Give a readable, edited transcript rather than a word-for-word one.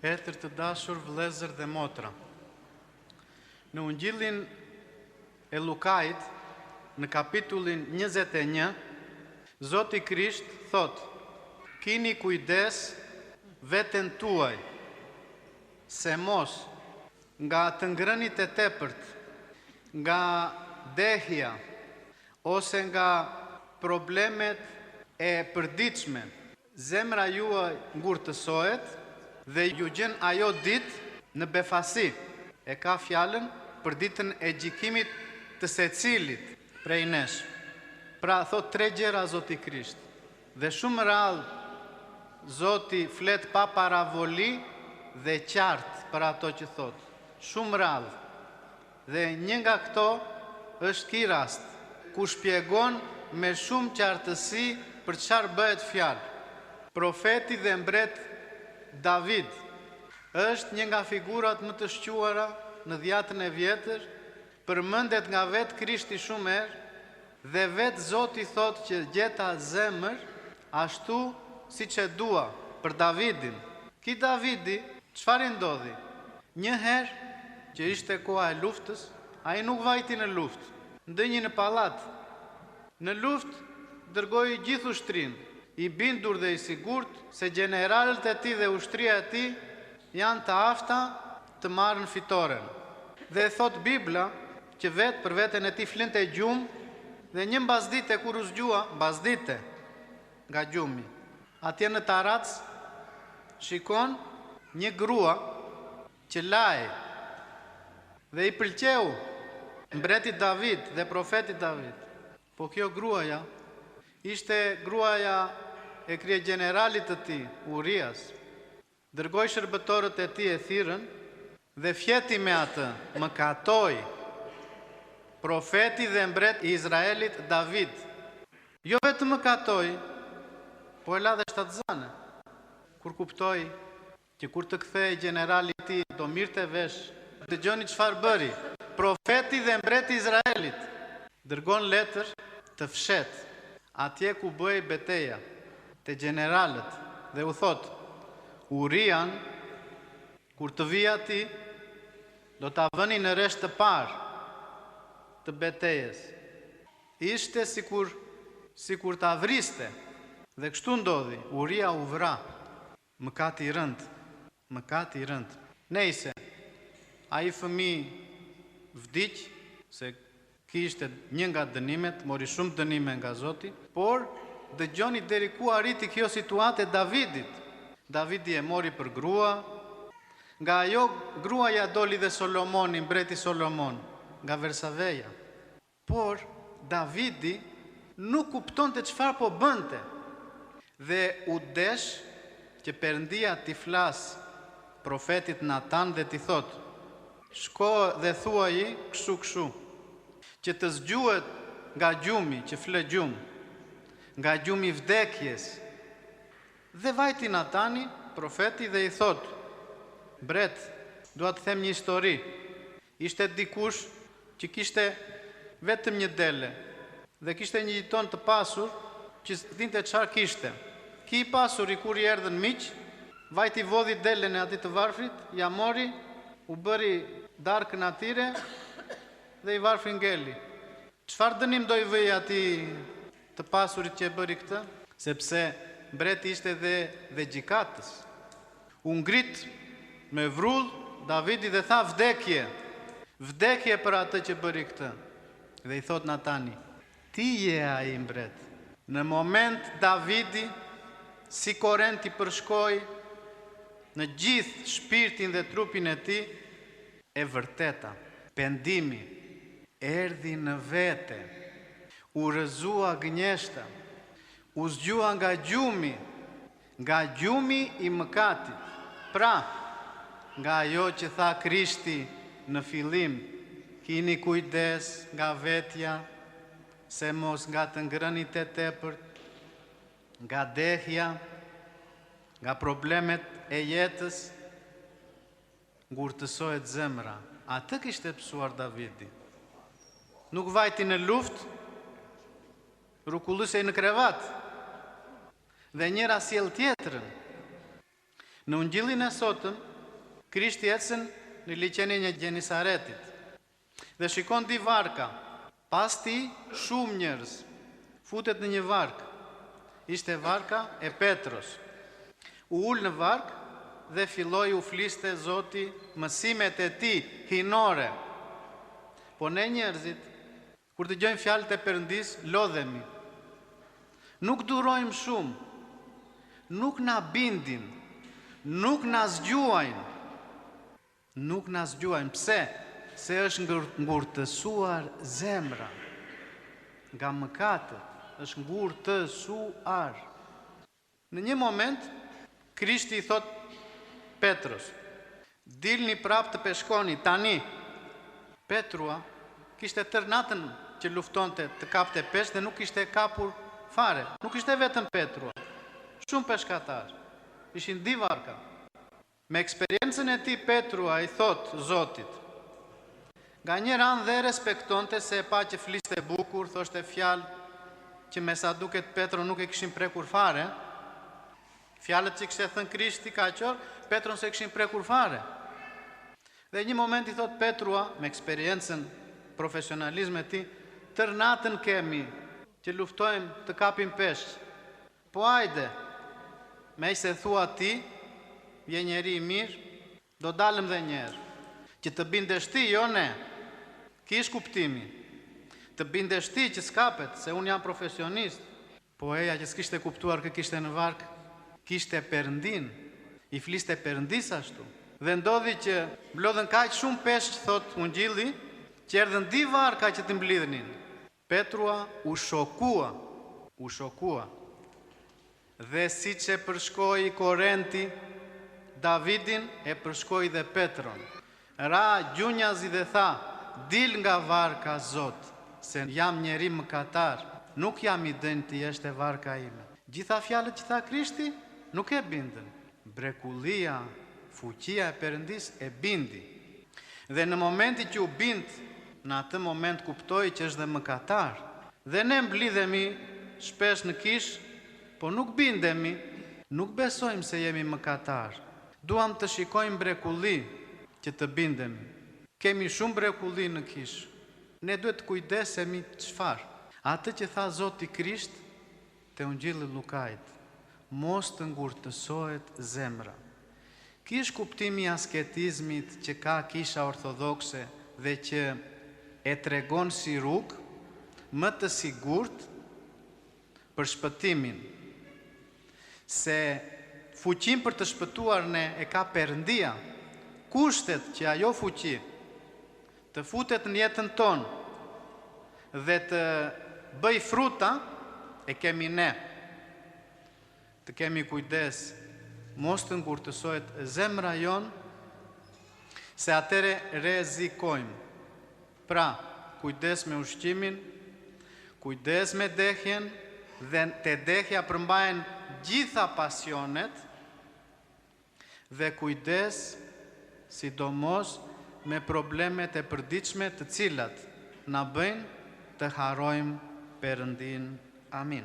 Etër të dashur vëllezër dhe motra. Në Ungjillin e Lukait, në kapitullin 21, Zoti Krisht thot: "Kini kujdes veten tuaj, se mos nga të ngrënit e tepërt, nga dehja ose nga problemet e përditshme, zemra juaj ngurtësohet dhe ju gjen ajo ditë në befasi." E ka fjalën për ditën e gjykimit të secilit prej nesh. Pra thot 3 gjëra Zoti Krisht. Dhe shumë rrallë Zoti flet pa paravoli dhe qartë për ato që thot. Shumë rrallë. Dhe një nga këto është ky rast, ku shpjegon me shumë qartësi për çfarë bëhet fjalë. Profeti dhe mbret David është një nga figurat më të shquara në Dhjatën e Vjetër, përmendet nga vetë Krishti shumë herë, dhe vetë Zoti thot që gjeta zemër ashtu siç e dua për Davidin. Ky Davidi, çfarë ndodhi? Një herë që ishte koha e luftës, ai nuk vajti në luftë, ndënjë në pallat. Në luftë dërgoi gjithë ushtrinë, i bindur dhe i sigurt se generalët e tij dhe ushtria e tij janë të afta të marrën fitoren. Dhe thot Bibla që vetë për veten e tij flinte gjumë, dhe një mbazdite kur u zgjua, mbazdite nga gjumi. Atje në tarac shikon një grua që laj dhe i pëlqeu mbreti David dhe profeti David. Po kjo gruaja ishte gruaja e krye generalit të tij, Urias. Dërgoi shërbëtorët e tij e thirrën dhe fjeti me atë, mëkatoi profeti dhe mbret i Izraelit David. Jo vetëm mëkatoi, po e la dhe shtatzane. Kur kuptoi që kur të kthehej generali i tij do mirte vesh, dëgjoni çfarë bëri. Profeti dhe mbreti i Izraelit dërgon letër të fshet atje ku bëhej betejë te generalët dhe u thot: Urian, kur të vijë aty, do ta vëni në rresht të parë të betejës. Ishte sikur ta vriste. Dhe kështu ndodhi, Uria u vra. Mëkati i rënd. Nejse, ai fëmijë vdiq, se kishte një nga dënimet, mori shumë dënime nga Zoti, por dëgjoni deri ku arriti kjo situatë e Davidit. Davidi e mori për grua, nga ajo gruaja doli dhe Solomoni, mbreti Solomon, nga Versaveja. Por Davidi nuk kuptonte çfarë po bënte dhe u desh që Perëndia t'i flas profetit Natan dhe t'i thot: shko dhe thuaji kështu, që të zgjuhet nga gjumi, që flë gjumë, nga gjumi vdekjes. Dhe vajti Natani, profeti, dhe i thot: bret, dua të them një histori. Ishte dikush që kishte vetëm një dele dhe kishte një jiton të pasur që dinte çfarë kishte. Ki i pasur, i kur i erdhën miq, vajti vodhi delen e atij të varfrit, ja mori, u bëri darkën atyre dhe i varfri ngeli. Çfarë dënim do i vëj atij të pasurit që e bëri këtë? Sepse mbreti ishte dhe gjikatës. U ngrit me vrull Davidi dhe tha: vdekje për atë që bëri këtë. Dhe i thot Natani: ti je ai mbret. Në moment Davidi si korrent i përshkoi në gjithë shpirtin dhe trupin e tij, e vërteta, pendimi erdhi në vete, u rrëzua gënjeshta, u zgjua nga gjumi i mëkatit. Pra, nga ajo që tha Krishti në fillim: kini kujdes nga vetja, se mos nga të ngrënit e tepërt, nga dehja, nga problemet e jetës, ngurtësohet zemra. Atë kishte pësuar Davidi. Nuk vajti në luftë, rukullusej në krevat, dhe njëra sjell tjetrën. Në Ungjillin e sotëm, Krishti ecën në liçenin e Gjenisaretit dhe shikon di varka. Pas ti shumë njerëz futet në një varkë. Ishte varka e Petros. U ul në varkë dhe filloi u fliste Zoti mësimet e tij hinore. Po ne njerëzit, kur dëgjojmë fjalët e Perëndis, lodhemi. Nuk durojmë shumë, nuk na bindin, nuk na zgjuajnë. Nuk na zgjuajnë. Pse? Se është ngurtësuar zemra. Nga mëkatët është ngurtësuar. Në një moment, Krishti i thot Petros, dilni prap të peshkoni, tani. Petrua kishte tër natën që luftonte të kapte peshk dhe nuk ishte kapur fare. Nuk ishte vetëm Petrua, shumë peshkatar, ishin di varka. Me eksperiencën e tij Petrua i thot Zotit, nga një anë dhe respektonte se e pa që fliste bukur, thoshte fjalë që me sa duket Petro nuk e kishin prekur fare. Fjalët që kishte thënë Krishti kaqor, Petron se kishin prekur fare. Dhe një moment i thot Petrua, me eksperiencën, profesionalizm e tij, tër natën kemi që luftojmë të kapim peshq. Po hajde, me se thua ti, je njeri i mirë, do dalëm dhe njerë. Që të bindesh ti, jo ne. Kish kuptimi. Të bindesh ti që s'kapet, se unë jam profesionist. Po eja që s'kishte kuptuar kë kishte në varkë, kishte Perëndin, i fliste Perëndis ashtu. Dhe ndodhi që mblodhen kaq shumë peshq, thot Ungjilli, që erdhën di varka që të mblidhnin. Petrua u shokua. Dhe si që përshkoi Korenti, Davidin e përshkoi dhe Petron. Ra gjunjazi dhe tha, dil nga varka Zot, se jam njeri mëkatar, nuk jam i dënë të jesh te varka ime. Gjitha fjalët që tha Krishti, nuk e bindën. Brekullia, fuqia e Perëndis e bindi. Dhe në momenti që u bind, në atë moment kuptoi që është dhe mëkatar. Dhe ne mblidhemi shpesh në kish, po nuk bindemi, nuk besojmë se jemi mëkatar. Duam të shikojmë brekulli që të bindemi. Kemi shumë brekulli në kish. Ne duhet të kujdesemi çfarë? Atë që tha Zoti Krisht te Ungjilli Lukait, mos të ngurtësohet zemra. Kish kuptimi i asketizmit që ka kisha ortodokse dhe që e tregon si rrugë më të sigurt për shpëtimin. Se fuqin për të shpëtuar ne e ka Perëndia. Kushtet që ajo fuqi të futet në jetën tonë dhe të bëj fruta e kemi ne. Të kemi kujdes, mos të ngurtësohet zemra jon, se atëre rrezikojmë. Pra, kujdes me ushqimin, kujdes me dehjen, dhe te dehja përmbahen gjitha pasionet, dhe kujdes sidomos me problemet e përditshme të cilat na bëjnë të harrojmë Perëndin. Amin.